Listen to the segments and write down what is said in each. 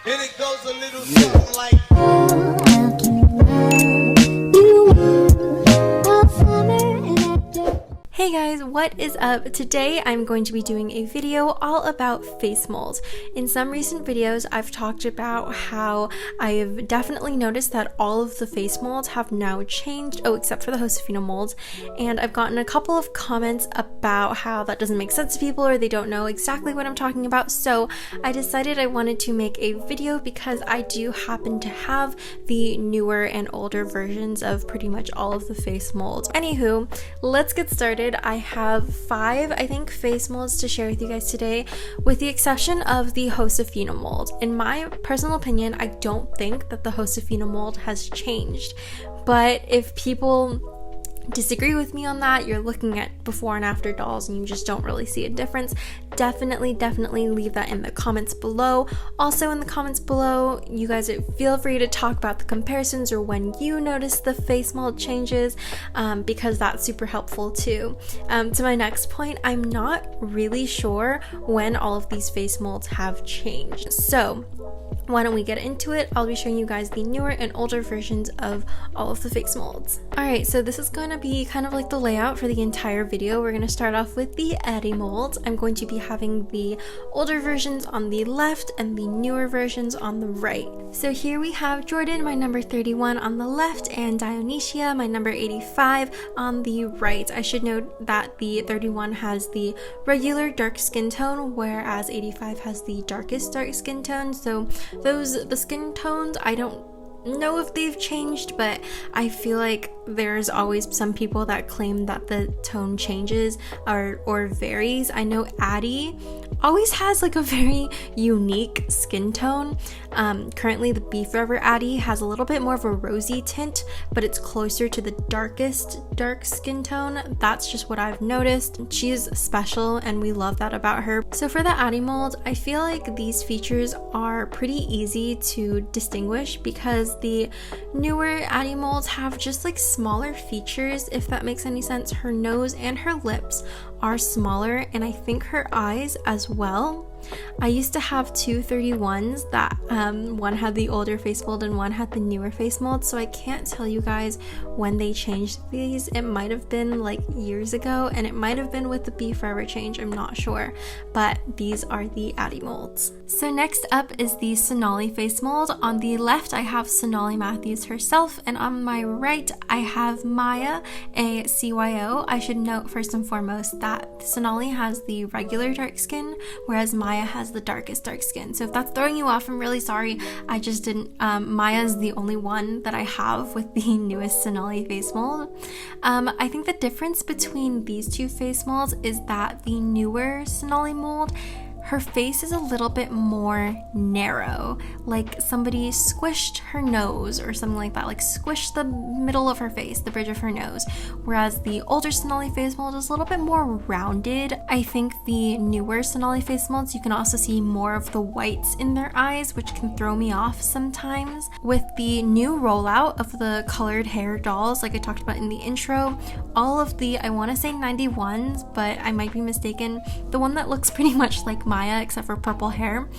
And it goes a little something like Hey guys, what is up? Today I'm going to be doing a video all about face molds. In some recent videos, I've talked about how I've definitely noticed that all of the face molds have now changed, except for the Josefina molds, and I've gotten a couple of comments about how that doesn't make sense to people or they don't know exactly what I'm talking about, so I decided I wanted to make a video because I do happen to have the newer and older versions of pretty much all of the face molds. Anywho, let's get started. I have 5, I think, face molds to share with you guys today, with the exception of the Josefina mold. In my personal opinion, I don't think that the Josefina mold has changed, but if people disagree with me on that, you're looking at before and after dolls and you just don't really see a difference, definitely leave that in the comments below. Also in the comments below, you guys feel free to talk about the comparisons or when you notice the face mold changes, because that's super helpful too. To my next point, I'm not really sure when all of these face molds have changed, so why don't we get into it? I'll be showing you guys the newer and older versions of all of the face molds. Alright, so this is going to be kind of like the layout for the entire video. We're going to start off with the Addy molds. I'm going to be having the older versions on the left and the newer versions on the right. So here we have Jordan, my number 31, on the left, and Dionysia, my number 85, on the right. I should note that the 31 has the regular dark skin tone, whereas 85 has the darkest dark skin tone. So the skin tones, I don't know if they've changed, but I feel like there's always some people that claim that the tone changes or varies. I know Addy always has like a very unique skin tone. Currently the Be Forever Addy has a little bit more of a rosy tint, but it's closer to the darkest dark skin tone. That's just what I've noticed. She's special and we love that about her. So for the Addy mold, I feel like these features are pretty easy to distinguish because the newer Addy molds have just like smaller features, if that makes any sense. Her nose and her lips are smaller, and I think her eyes as well. I used to have 2 31s that one had the older face mold and one had the newer face mold, so I can't tell you guys when they changed these. It might have been like years ago, and it might have been with the Be Forever change, I'm not sure, but these are the Addy molds. So next up is the Sonali face mold. On the left I have Sonali Matthews herself, and on my right I have Maya, a CYO. I should note first and foremost that Sonali has the regular dark skin, whereas Maya has the darkest dark skin. So if that's throwing you off, I'm really sorry. I just didn't, Maya's the only one that I have with the newest Sonali face mold. I think the difference between these two face molds is that the newer Sonali mold, her face is a little bit more narrow, like somebody squished her nose or something like that, like squished the middle of her face, the bridge of her nose, whereas the older Sonali face mold is a little bit more rounded. I think the newer Sonali face molds, you can also see more of the whites in their eyes, which can throw me off sometimes. With the new rollout of the colored hair dolls, like I talked about in the intro, all of the, I want to say 91s, but I might be mistaken, the one that looks pretty much like Maya except for purple hair,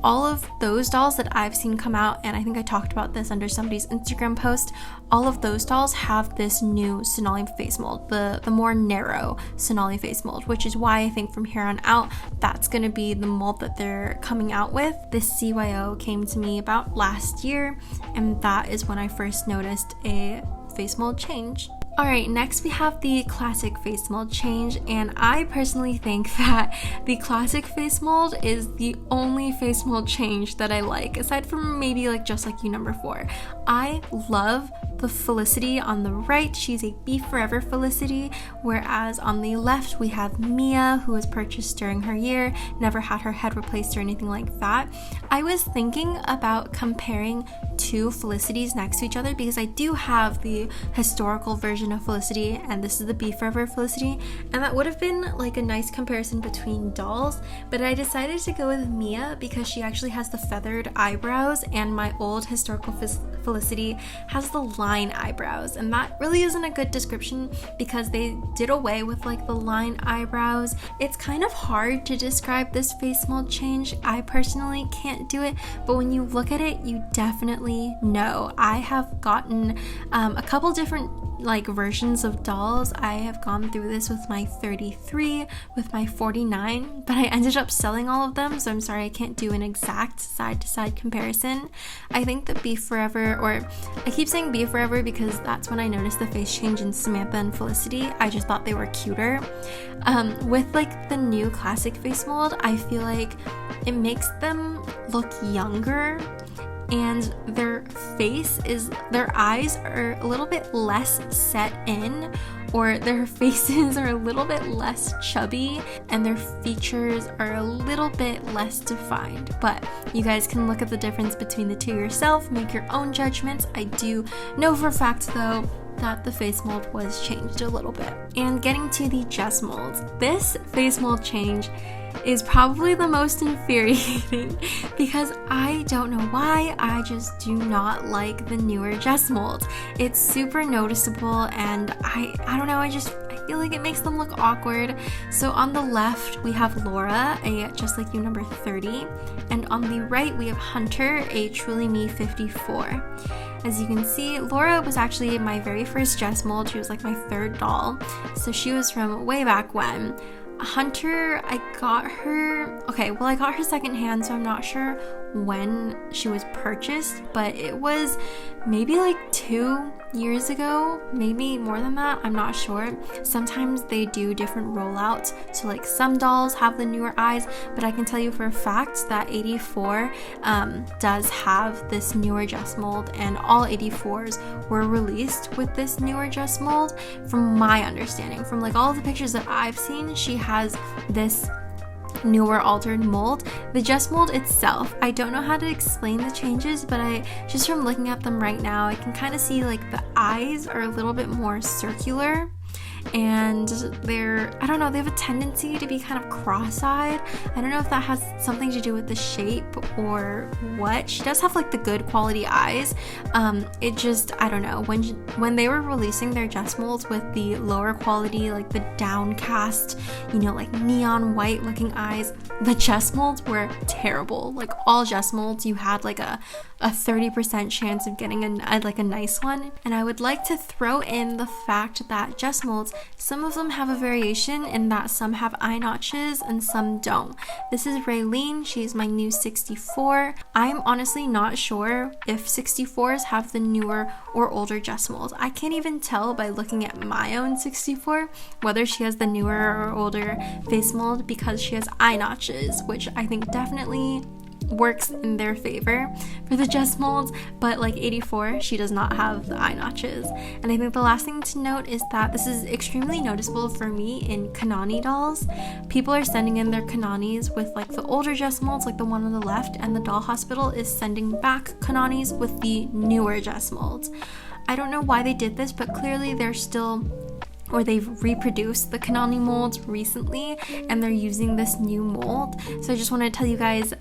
all of those dolls that I've seen come out, and I think I talked about this under somebody's Instagram post, all of those dolls have this new Sonali face mold, the more narrow Sonali face mold, which is why I think from here on out that's going to be the mold that they're coming out with. This CYO came to me about last year, and that is when I first noticed a face mold change. Alright, next we have the classic face mold change, and I personally think that the classic face mold is the only face mold change that I like, aside from maybe like Just Like You number 4. I love the Felicity on the right. She's a Be Forever Felicity, whereas on the left we have Mia, who was purchased during her year, never had her head replaced or anything like that. I was thinking about comparing 2 Felicities next to each other because I do have the historical version version of Felicity, and this is the Be Forever Felicity, and that would have been like a nice comparison between dolls, but I decided to go with Mia because she actually has the feathered eyebrows, and my old historical Felicity has the line eyebrows, and that really isn't a good description because they did away with like the line eyebrows. It's kind of hard to describe this face mold change. I personally can't do it, but when you look at it, you definitely know. I have gotten a couple different like versions of dolls. I have gone through this with my 33, with my 49, but I ended up selling all of them, so I'm sorry I can't do an exact side-to-side comparison. I think that Be Forever, or I keep saying Be Forever because that's when I noticed the face change in Samantha and Felicity. I just thought they were cuter. With like the new classic face mold, I feel like it makes them look younger, and their eyes are a little bit less set in, or their faces are a little bit less chubby, and their features are a little bit less defined. But you guys can look at the difference between the two yourself, make your own judgments. I do know for a fact though that the face mold was changed a little bit. And getting to the Jess molds, this face mold change is probably the most infuriating because I don't know why, I just do not like the newer Jess molds. It's super noticeable, and I don't know, I feel like it makes them look awkward. So on the left we have Laura, a Just Like You number 30, and on the right we have Hunter, a Truly Me 54. As you can see, Laura was actually my very first Jess mold. She was like my third doll, so she was from way back when. Hunter, I got her secondhand, so I'm not sure when she was purchased, but it was maybe like 2 years ago, maybe more than that, I'm not sure. Sometimes they do different rollouts, so like some dolls have the newer eyes, but I can tell you for a fact that 84 does have this newer Jess mold, and all 84s were released with this newer Jess mold. From my understanding, from like all the pictures that I've seen, she has this newer altered mold. The Jess mold itself, I don't know how to explain the changes, but just from looking at them right now, I can kind of see like the eyes are a little bit more circular, and I don't know, they have a tendency to be kind of cross-eyed. I don't know if that has something to do with the shape or what. She does have like the good quality eyes. It just, I don't know, when they were releasing their Jess molds with the lower quality, like the downcast, like neon white looking eyes, the Jess molds were terrible. Like all Jess molds, you had like a 30% chance of getting a nice one. And I would like to throw in the fact that Jess molds, some of them have a variation in that some have eye notches and some don't. This is Raylene, she's my new 64. I'm honestly not sure if 64s have the newer or older Jess molds. I can't even tell by looking at my own 64 whether she has the newer or older face mold because she has eye notches, which I think definitely works in their favor for the Jess molds, but like 84, she does not have the eye notches. And I think the last thing to note is that this is extremely noticeable for me in Kanani dolls. People are sending in their Kananis with like the older Jess molds, like the one on the left, and the doll hospital is sending back Kananis with the newer Jess molds. I don't know why they did this, but clearly they've reproduced the Kanani molds recently and they're using this new mold. So I just want to tell you guys,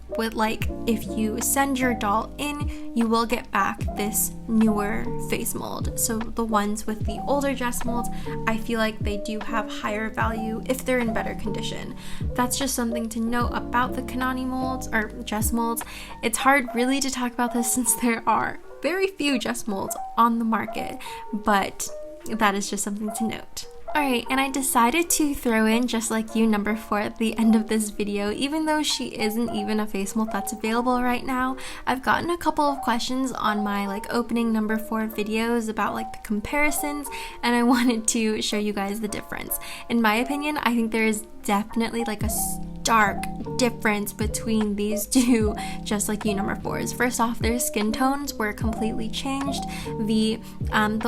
if you send your doll in, you will get back this newer face mold. So the ones with the older Jess molds, I feel like they do have higher value if they're in better condition. That's just something to note about the Kanani molds or Jess molds. It's hard really to talk about this since there are very few Jess molds on the market, but that is just something to note. Alright, and I decided to throw in Just Like You number 4 at the end of this video, even though she isn't even a face mold that's available right now. I've gotten a couple of questions on my opening number 4 videos about the comparisons, and I wanted to show you guys the difference. In my opinion, I think there is definitely a stark difference between these two Just Like You number 4s. First off, their skin tones were completely changed. The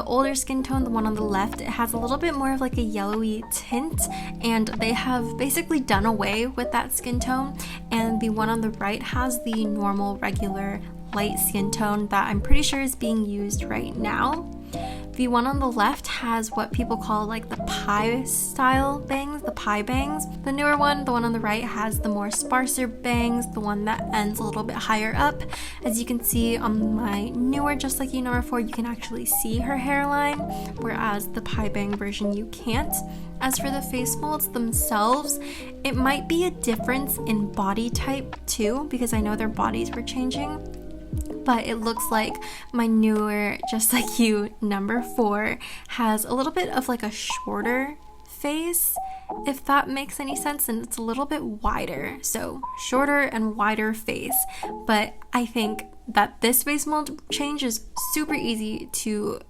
older skin tone, the one on the left, it has a little bit more of a yellowy tint, and they have basically done away with that skin tone, and the one on the right has the normal regular light skin tone that I'm pretty sure is being used right now. The one on the left has what people call like the pie style bangs, the pie bangs. The newer one, the one on the right, has the more sparser bangs, the one that ends a little bit higher up. As you can see on my newer Just Like You number 4, you can actually see her hairline, whereas the pie bang version you can't. As for the face molds themselves, it might be a difference in body type too, because I know their bodies were changing. But it looks like my newer Just Like You number 4 has a little bit of like a shorter face, if that makes any sense, and it's a little bit wider. So shorter and wider face. But I think that this face mold change is super easy to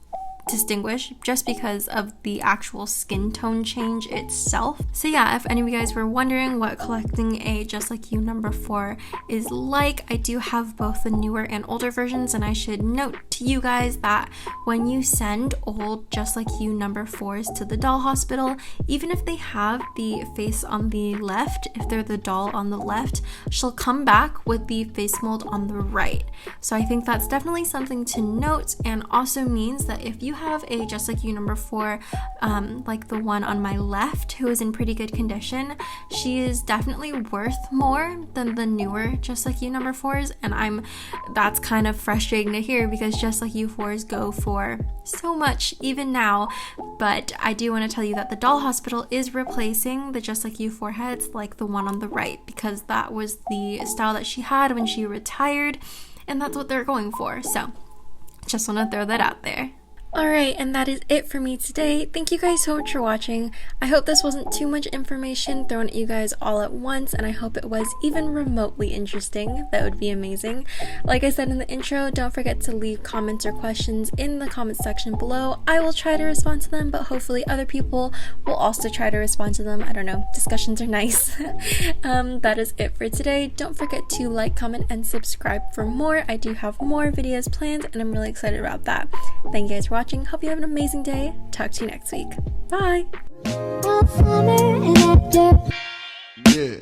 distinguish just because of the actual skin tone change itself. So yeah, if any of you guys were wondering what collecting a Just Like You number 4 is like, I do have both the newer and older versions, and I should note to you guys that when you send old Just Like You number 4s to the doll hospital, even if they have the face on the left, if they're the doll on the left, she'll come back with the face mold on the right. So I think that's definitely something to note, and also means that if you have a Just Like You number 4, like the one on my left, who is in pretty good condition, she is definitely worth more than the newer Just Like You number 4s, and that's kind of frustrating to hear because Just Like You 4s go for so much even now. But I do want to tell you that the doll hospital is replacing the Just Like You 4 heads like the one on the right, because that was the style that she had when she retired, and that's what they're going for. So just want to throw that out there. Alright, and that is it for me today. Thank you guys so much for watching. I hope this wasn't too much information thrown at you guys all at once, and I hope it was even remotely interesting. That would be amazing. Like I said in the intro, don't forget to leave comments or questions in the comments section below. I will try to respond to them, but hopefully other people will also try to respond to them. I don't know, discussions are nice. That is it for today. Don't forget to like, comment, and subscribe for more. I do have more videos planned, and I'm really excited about that. Thank you guys for watching. Hope you have an amazing day. Talk to you next week. Bye. Yeah.